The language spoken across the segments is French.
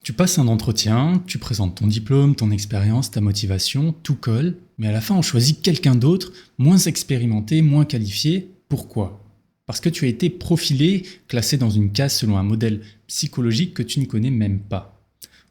Tu passes un entretien, tu présentes ton diplôme, ton expérience, ta motivation, tout colle, mais à la fin on choisit quelqu'un d'autre, moins expérimenté, moins qualifié. Pourquoi ? Parce que tu as été profilé, classé dans une case selon un modèle psychologique que tu ne connais même pas.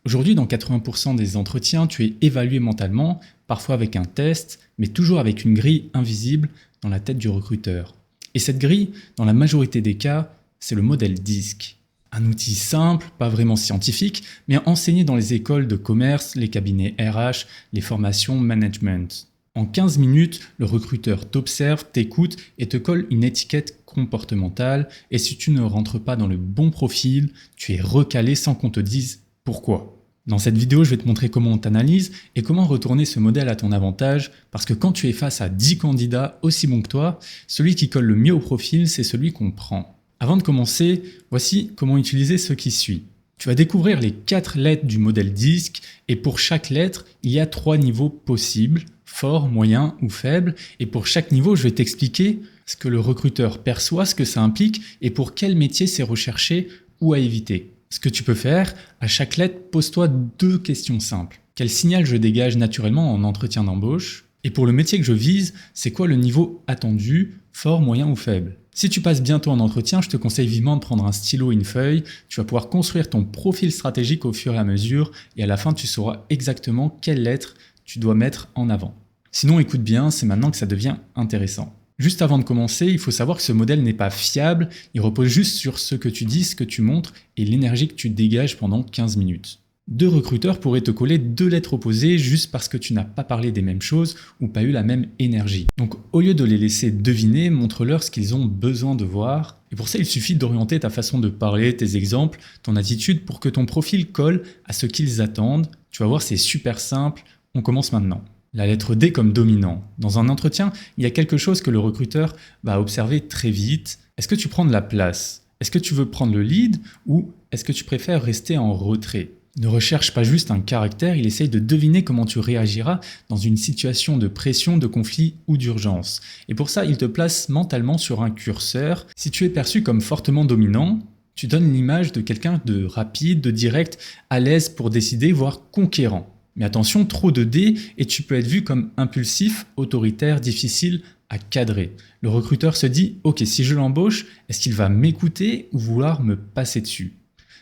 Aujourd'hui, dans 80% des entretiens, tu es évalué mentalement, parfois avec un test, mais toujours avec une grille invisible dans la tête du recruteur. Et cette grille, dans la majorité des cas, c'est le modèle DISC. Un outil simple, pas vraiment scientifique, mais enseigné dans les écoles de commerce, les cabinets RH, les formations management. En 15 minutes, le recruteur t'observe, t'écoute et te colle une étiquette comportementale. Et si tu ne rentres pas dans le bon profil, tu es recalé sans qu'on te dise pourquoi. Dans cette vidéo, je vais te montrer comment on t'analyse et comment retourner ce modèle à ton avantage, parce que quand tu es face à 10 candidats aussi bons que toi, celui qui colle le mieux au profil, c'est celui qu'on prend. Avant de commencer, voici comment utiliser ce qui suit. Tu vas découvrir les 4 lettres du modèle DISC et pour chaque lettre, il y a 3 niveaux possibles, fort, moyen ou faible. Et pour chaque niveau, je vais t'expliquer ce que le recruteur perçoit, ce que ça implique et pour quel métier c'est recherché ou à éviter. Ce que tu peux faire, à chaque lettre, pose-toi 2 questions simples. Quel signal je dégage naturellement en entretien d'embauche ? Et pour le métier que je vise, c'est quoi le niveau attendu, fort, moyen ou faible ? Si tu passes bientôt en entretien, je te conseille vivement de prendre un stylo et une feuille. Tu vas pouvoir construire ton profil stratégique au fur et à mesure et à la fin, tu sauras exactement quelle lettre tu dois mettre en avant. Sinon, écoute bien, c'est maintenant que ça devient intéressant. Juste avant de commencer, il faut savoir que ce modèle n'est pas fiable, il repose juste sur ce que tu dis, ce que tu montres et l'énergie que tu dégages pendant 15 minutes. 2 recruteurs pourraient te coller 2 lettres opposées juste parce que tu n'as pas parlé des mêmes choses ou pas eu la même énergie. Donc au lieu de les laisser deviner, montre-leur ce qu'ils ont besoin de voir. Et pour ça, il suffit d'orienter ta façon de parler, tes exemples, ton attitude pour que ton profil colle à ce qu'ils attendent. Tu vas voir, c'est super simple. On commence maintenant. La lettre D comme dominant. Dans un entretien, il y a quelque chose que le recruteur va observer très vite. Est-ce que tu prends de la place ? Est-ce que tu veux prendre le lead ou est-ce que tu préfères rester en retrait ? Ne recherche pas juste un caractère, il essaye de deviner comment tu réagiras dans une situation de pression, de conflit ou d'urgence. Et pour ça, il te place mentalement sur un curseur. Si tu es perçu comme fortement dominant, tu donnes l'image de quelqu'un de rapide, de direct, à l'aise pour décider, voire conquérant. Mais attention, trop de dés et tu peux être vu comme impulsif, autoritaire, difficile à cadrer. Le recruteur se dit « Ok, si je l'embauche, est-ce qu'il va m'écouter ou vouloir me passer dessus ?»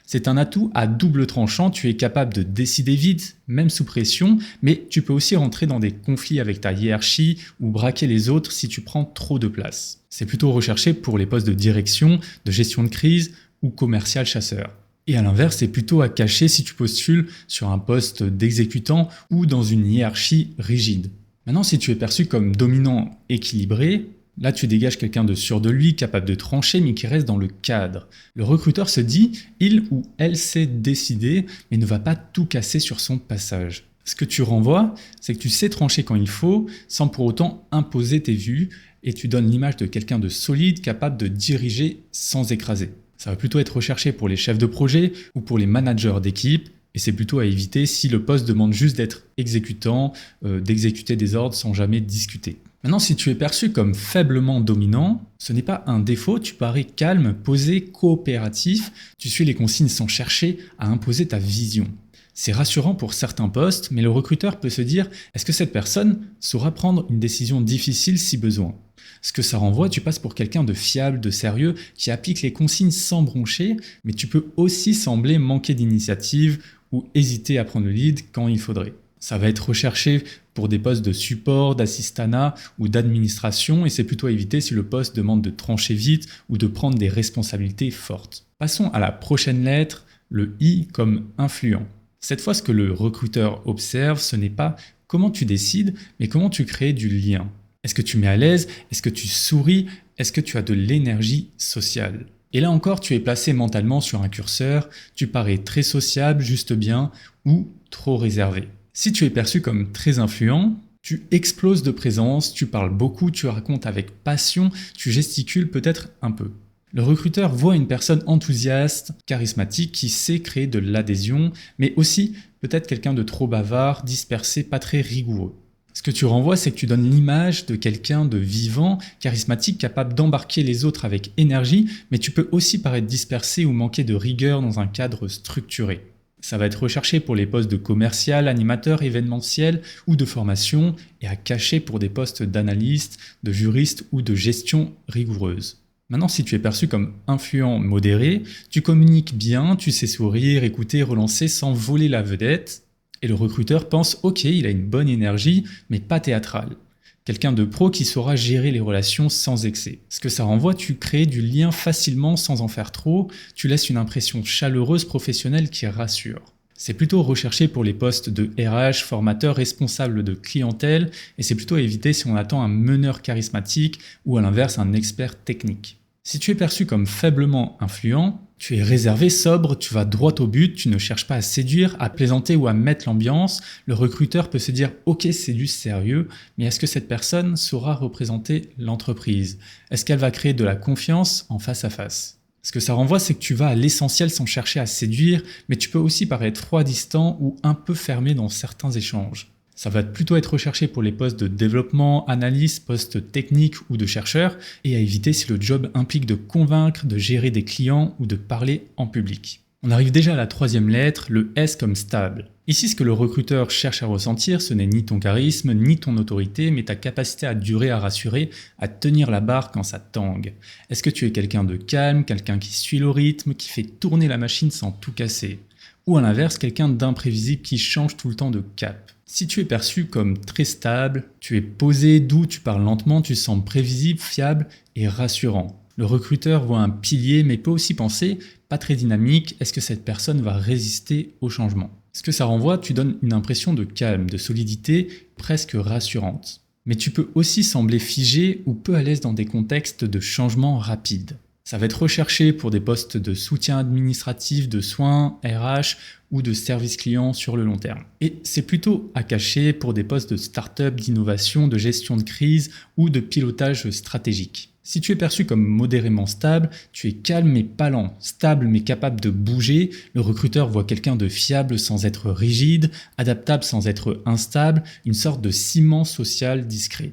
C'est un atout à double tranchant, tu es capable de décider vite, même sous pression, mais tu peux aussi rentrer dans des conflits avec ta hiérarchie ou braquer les autres si tu prends trop de place. C'est plutôt recherché pour les postes de direction, de gestion de crise ou commercial chasseur. Et à l'inverse, c'est plutôt à cacher si tu postules sur un poste d'exécutant ou dans une hiérarchie rigide. Maintenant, si tu es perçu comme dominant équilibré, là, tu dégages quelqu'un de sûr de lui, capable de trancher, mais qui reste dans le cadre. Le recruteur se dit, il ou elle sait décider, mais ne va pas tout casser sur son passage. Ce que tu renvoies, c'est que tu sais trancher quand il faut, sans pour autant imposer tes vues, et tu donnes l'image de quelqu'un de solide, capable de diriger sans écraser. Ça va plutôt être recherché pour les chefs de projet ou pour les managers d'équipe, et c'est plutôt à éviter si le poste demande juste d'être exécutant, d'exécuter des ordres sans jamais discuter. Maintenant, si tu es perçu comme faiblement dominant, ce n'est pas un défaut, tu parais calme, posé, coopératif, tu suis les consignes sans chercher à imposer ta vision. C'est rassurant pour certains postes, mais le recruteur peut se dire « Est-ce que cette personne saura prendre une décision difficile si besoin ?» Ce que ça renvoie, tu passes pour quelqu'un de fiable, de sérieux, qui applique les consignes sans broncher, mais tu peux aussi sembler manquer d'initiative ou hésiter à prendre le lead quand il faudrait. Ça va être recherché pour des postes de support, d'assistanat ou d'administration et c'est plutôt à éviter si le poste demande de trancher vite ou de prendre des responsabilités fortes. Passons à la prochaine lettre, le I comme influent. Cette fois, ce que le recruteur observe, ce n'est pas comment tu décides, mais comment tu crées du lien. Est-ce que tu mets à l'aise ? Est-ce que tu souris ? Est-ce que tu as de l'énergie sociale ? Et là encore, tu es placé mentalement sur un curseur, tu parais très sociable, juste bien, ou trop réservé. Si tu es perçu comme très influent, tu exploses de présence, tu parles beaucoup, tu racontes avec passion, tu gesticules peut-être un peu. Le recruteur voit une personne enthousiaste, charismatique, qui sait créer de l'adhésion, mais aussi peut-être quelqu'un de trop bavard, dispersé, pas très rigoureux. Ce que tu renvoies, c'est que tu donnes l'image de quelqu'un de vivant, charismatique, capable d'embarquer les autres avec énergie, mais tu peux aussi paraître dispersé ou manquer de rigueur dans un cadre structuré. Ça va être recherché pour les postes de commercial, animateur, événementiel ou de formation et à cacher pour des postes d'analyste, de juriste ou de gestion rigoureuse. Maintenant, si tu es perçu comme influent modéré, tu communiques bien, tu sais sourire, écouter, relancer sans voler la vedette. Et le recruteur pense « Ok, il a une bonne énergie, mais pas théâtrale ». Quelqu'un de pro qui saura gérer les relations sans excès. Ce que ça renvoie, tu crées du lien facilement sans en faire trop, tu laisses une impression chaleureuse professionnelle qui rassure. C'est plutôt recherché pour les postes de RH, formateur, responsable de clientèle, et c'est plutôt à éviter si on attend un meneur charismatique ou à l'inverse un expert technique. Si tu es perçu comme faiblement influent, tu es réservé, sobre, tu vas droit au but, tu ne cherches pas à séduire, à plaisanter ou à mettre l'ambiance, le recruteur peut se dire « Ok, c'est du sérieux, mais est-ce que cette personne saura représenter l'entreprise ? Est-ce qu'elle va créer de la confiance en face à face ?» Ce que ça renvoie, c'est que tu vas à l'essentiel sans chercher à séduire, mais tu peux aussi paraître froid, distant ou un peu fermé dans certains échanges. Ça va plutôt être recherché pour les postes de développement, analyse, postes techniques ou de chercheurs, et à éviter si le job implique de convaincre, de gérer des clients ou de parler en public. On arrive déjà à la troisième lettre, le S comme stable. Ici, ce que le recruteur cherche à ressentir, ce n'est ni ton charisme, ni ton autorité, mais ta capacité à durer, à rassurer, à tenir la barre quand ça tangue. Est-ce que tu es quelqu'un de calme, quelqu'un qui suit le rythme, qui fait tourner la machine sans tout casser ? Ou à l'inverse, quelqu'un d'imprévisible qui change tout le temps de cap. Si tu es perçu comme très stable, tu es posé, doux, tu parles lentement, tu sembles prévisible, fiable et rassurant. Le recruteur voit un pilier mais peut aussi penser, pas très dynamique, est-ce que cette personne va résister au changement ? Ce que ça renvoie, tu donnes une impression de calme, de solidité, presque rassurante. Mais tu peux aussi sembler figé ou peu à l'aise dans des contextes de changement rapide. Ça va être recherché pour des postes de soutien administratif, de soins, RH ou de service client sur le long terme. Et c'est plutôt à cacher pour des postes de start-up, d'innovation, de gestion de crise ou de pilotage stratégique. Si tu es perçu comme modérément stable, tu es calme mais pas lent, stable mais capable de bouger, le recruteur voit quelqu'un de fiable sans être rigide, adaptable sans être instable, une sorte de ciment social discret.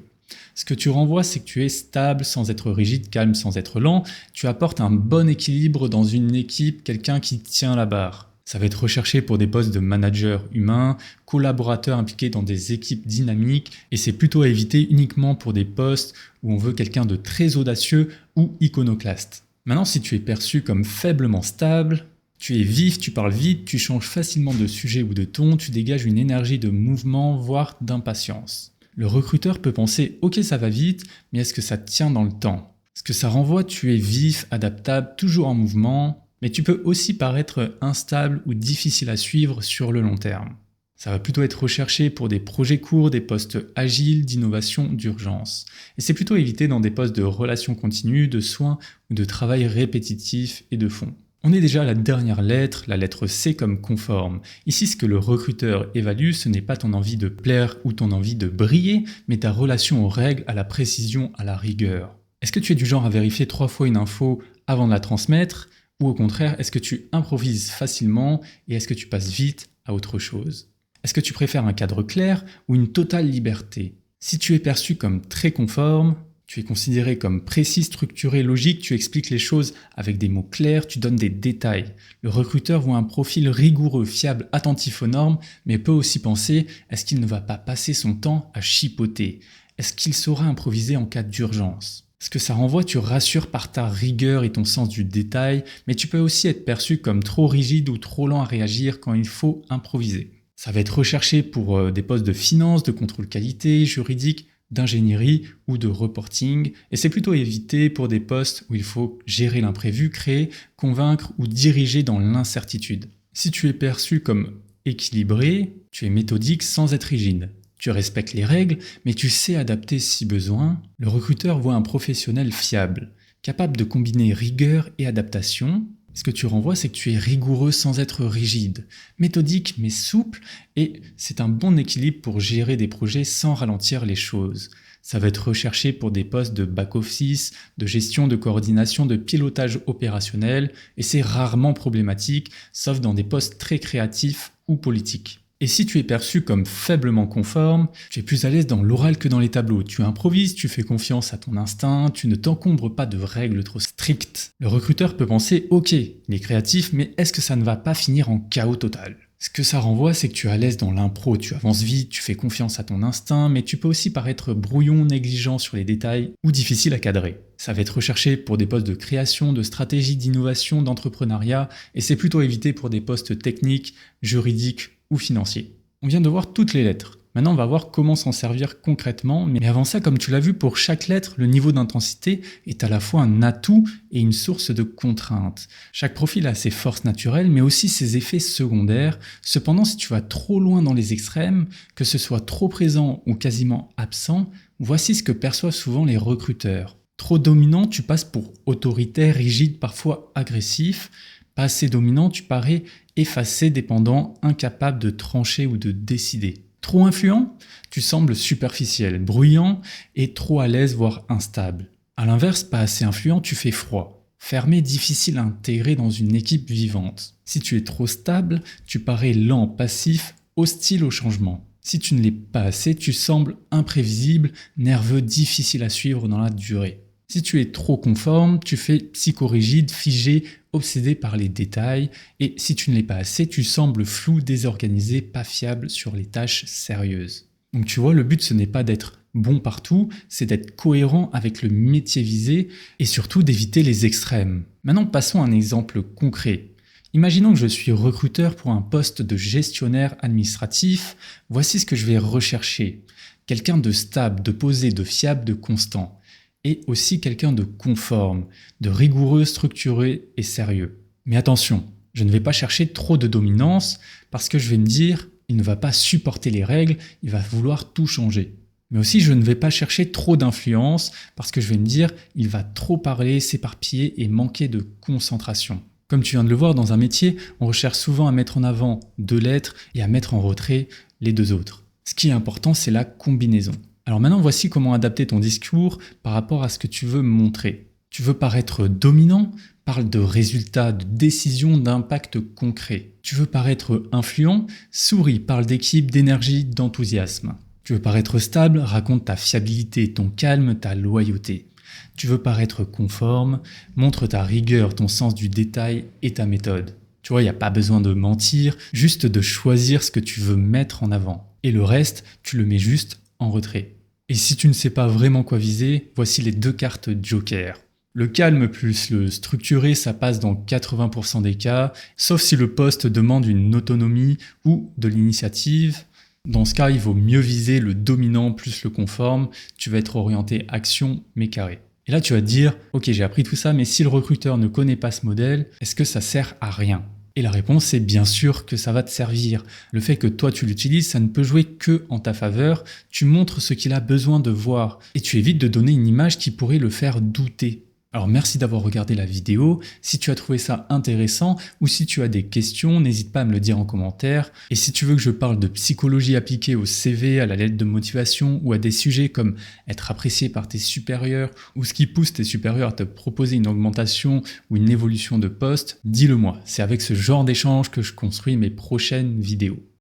Ce que tu renvoies, c'est que tu es stable sans être rigide, calme sans être lent. Tu apportes un bon équilibre dans une équipe, quelqu'un qui tient la barre. Ça va être recherché pour des postes de manager humain, collaborateurs impliqués dans des équipes dynamiques, et c'est plutôt à éviter uniquement pour des postes où on veut quelqu'un de très audacieux ou iconoclaste. Maintenant, si tu es perçu comme faiblement stable, tu es vif, tu parles vite, tu changes facilement de sujet ou de ton, tu dégages une énergie de mouvement, voire d'impatience. Le recruteur peut penser « Ok, ça va vite, mais est-ce que ça tient dans le temps ?» Ce que ça renvoie, tu es vif, adaptable, toujours en mouvement, mais tu peux aussi paraître instable ou difficile à suivre sur le long terme. Ça va plutôt être recherché pour des projets courts, des postes agiles, d'innovation, d'urgence. Et c'est plutôt évité dans des postes de relations continues, de soins ou de travail répétitif et de fond. On est déjà à la dernière lettre, la lettre C comme conforme. Ici, ce que le recruteur évalue, ce n'est pas ton envie de plaire ou ton envie de briller, mais ta relation aux règles, à la précision, à la rigueur. Est-ce que tu es du genre à vérifier 3 fois une info avant de la transmettre ? Ou au contraire, est-ce que tu improvises facilement et est-ce que tu passes vite à autre chose ? Est-ce que tu préfères un cadre clair ou une totale liberté ? Si tu es perçu comme très conforme, tu es considéré comme précis, structuré, logique, tu expliques les choses avec des mots clairs, tu donnes des détails. Le recruteur voit un profil rigoureux, fiable, attentif aux normes, mais peut aussi penser, est-ce qu'il ne va pas passer son temps à chipoter ? Est-ce qu'il saura improviser en cas d'urgence ? Ce que ça renvoie, tu rassures par ta rigueur et ton sens du détail, mais tu peux aussi être perçu comme trop rigide ou trop lent à réagir quand il faut improviser. Ça va être recherché pour des postes de finance, de contrôle qualité, juridique, d'ingénierie ou de reporting, et c'est plutôt évité pour des postes où il faut gérer l'imprévu, créer, convaincre ou diriger dans l'incertitude. Si tu es perçu comme équilibré, tu es méthodique sans être rigide. Tu respectes les règles, mais tu sais adapter si besoin. Le recruteur voit un professionnel fiable, capable de combiner rigueur et adaptation. Ce que tu renvoies, c'est que tu es rigoureux sans être rigide, méthodique mais souple, et c'est un bon équilibre pour gérer des projets sans ralentir les choses. Ça va être recherché pour des postes de back-office, de gestion, de coordination, de pilotage opérationnel, et c'est rarement problématique, sauf dans des postes très créatifs ou politiques. Et si tu es perçu comme faiblement conforme, tu es plus à l'aise dans l'oral que dans les tableaux. Tu improvises, tu fais confiance à ton instinct, tu ne t'encombres pas de règles trop strictes. Le recruteur peut penser « Ok, il est créatif, mais est-ce que ça ne va pas finir en chaos total ?» Ce que ça renvoie, c'est que tu es à l'aise dans l'impro, tu avances vite, tu fais confiance à ton instinct, mais tu peux aussi paraître brouillon, négligent sur les détails ou difficile à cadrer. Ça va être recherché pour des postes de création, de stratégie, d'innovation, d'entrepreneuriat, et c'est plutôt évité pour des postes techniques, juridiques ou financiers. On vient de voir toutes les lettres. Maintenant, on va voir comment s'en servir concrètement. Mais avant ça, comme tu l'as vu, pour chaque lettre, le niveau d'intensité est à la fois un atout et une source de contrainte. Chaque profil a ses forces naturelles, mais aussi ses effets secondaires. Cependant, si tu vas trop loin dans les extrêmes, que ce soit trop présent ou quasiment absent, voici ce que perçoivent souvent les recruteurs. Trop dominant, tu passes pour autoritaire, rigide, parfois agressif. Pas assez dominant, tu parais effacé, dépendant, incapable de trancher ou de décider. Trop influent, tu sembles superficiel, bruyant et trop à l'aise, voire instable. A l'inverse, pas assez influent, tu fais froid, fermé, difficile à intégrer dans une équipe vivante. Si tu es trop stable, tu parais lent, passif, hostile au changement. Si tu ne l'es pas assez, tu sembles imprévisible, nerveux, difficile à suivre dans la durée. Si tu es trop conforme, tu fais psychorigide, figé, obsédé par les détails, et si tu ne l'es pas assez, tu sembles flou, désorganisé, pas fiable sur les tâches sérieuses. Donc tu vois, le but ce n'est pas d'être bon partout, c'est d'être cohérent avec le métier visé et surtout d'éviter les extrêmes. Maintenant passons à un exemple concret. Imaginons que je suis recruteur pour un poste de gestionnaire administratif, voici ce que je vais rechercher. Quelqu'un de stable, de posé, de fiable, de constant. Et aussi quelqu'un de conforme, de rigoureux, structuré et sérieux. Mais attention, je ne vais pas chercher trop de dominance parce que je vais me dire, il ne va pas supporter les règles, il va vouloir tout changer. Mais aussi, je ne vais pas chercher trop d'influence parce que je vais me dire, il va trop parler, s'éparpiller et manquer de concentration. Comme tu viens de le voir, dans un métier, on recherche souvent à mettre en avant 2 lettres et à mettre en retrait les 2 autres. Ce qui est important, c'est la combinaison. Alors maintenant, voici comment adapter ton discours par rapport à ce que tu veux montrer. Tu veux paraître dominant? Parle de résultats, de décisions, d'impact concret. Tu veux paraître influent? Souris, parle d'équipe, d'énergie, d'enthousiasme. Tu veux paraître stable? Raconte ta fiabilité, ton calme, ta loyauté. Tu veux paraître conforme? Montre ta rigueur, ton sens du détail et ta méthode. Tu vois, il n'y a pas besoin de mentir, juste de choisir ce que tu veux mettre en avant. Et le reste, tu le mets juste en retrait. Et si tu ne sais pas vraiment quoi viser, voici les 2 cartes Joker. Le calme plus le structuré, ça passe dans 80% des cas, sauf si le poste demande une autonomie ou de l'initiative. Dans ce cas, il vaut mieux viser le dominant plus le conforme, tu vas être orienté action mais carré. Et là, tu vas te dire, ok, j'ai appris tout ça, mais si le recruteur ne connaît pas ce modèle, est-ce que ça sert à rien ? Et la réponse est bien sûr que ça va te servir. Le fait que toi tu l'utilises, ça ne peut jouer que en ta faveur. Tu montres ce qu'il a besoin de voir et tu évites de donner une image qui pourrait le faire douter. Alors merci d'avoir regardé la vidéo. Si tu as trouvé ça intéressant ou si tu as des questions, n'hésite pas à me le dire en commentaire. Et si tu veux que je parle de psychologie appliquée au CV, à la lettre de motivation ou à des sujets comme être apprécié par tes supérieurs ou ce qui pousse tes supérieurs à te proposer une augmentation ou une évolution de poste, dis-le moi. C'est avec ce genre d'échange que je construis mes prochaines vidéos.